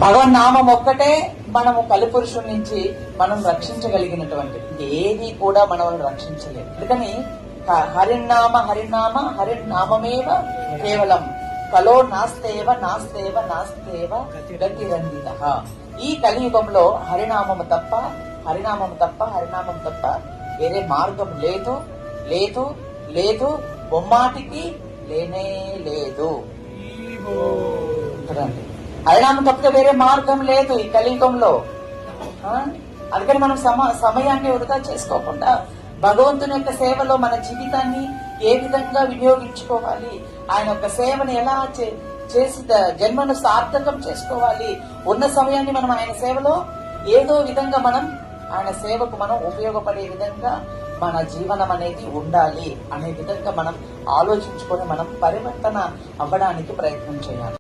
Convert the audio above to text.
భగవన్నామం ఒక్కటే మనము కలిపురుషుడి నుంచి మనం రక్షించగలిగినటువంటి ఏది కూడా మనం రక్షించలేదు. అందుకని హరినామ హరినామ హరినామమేవ కేవలం కలో నాస్తేవ నాస్తేవ నాస్తేవ గతిరందిత. ఈ కలియుగంలో హరినామము తప్ప హరినామం తప్ప వేరే మార్గం లేదు లేదు లేదు, బొమ్మాటికి లేనే లేదు. హరినామం తప్పితే వేరే మార్గం లేదు ఈ కలియుగంలో. అందుకని మనం సమయాన్ని వృధా చేసుకోకుండా భగవంతుని యొక్క సేవలో మన జీవితాన్ని ఏ విధంగా వినియోగించుకోవాలి, ఆయన యొక్క సేవను ఎలా చేసి జన్మను సార్థకం చేసుకోవాలి, ఉన్న సమయాన్ని మనం ఆయన సేవలో ఏదో విధంగా మనం ఆయన సేవకు మనం ఉపయోగపడే విధంగా మన జీవనం అనేది ఉండాలి అనే విధంగా మనం ఆలోచించుకొని మనం పరివర్తన అవ్వడానికి ప్రయత్నం చేయాలి.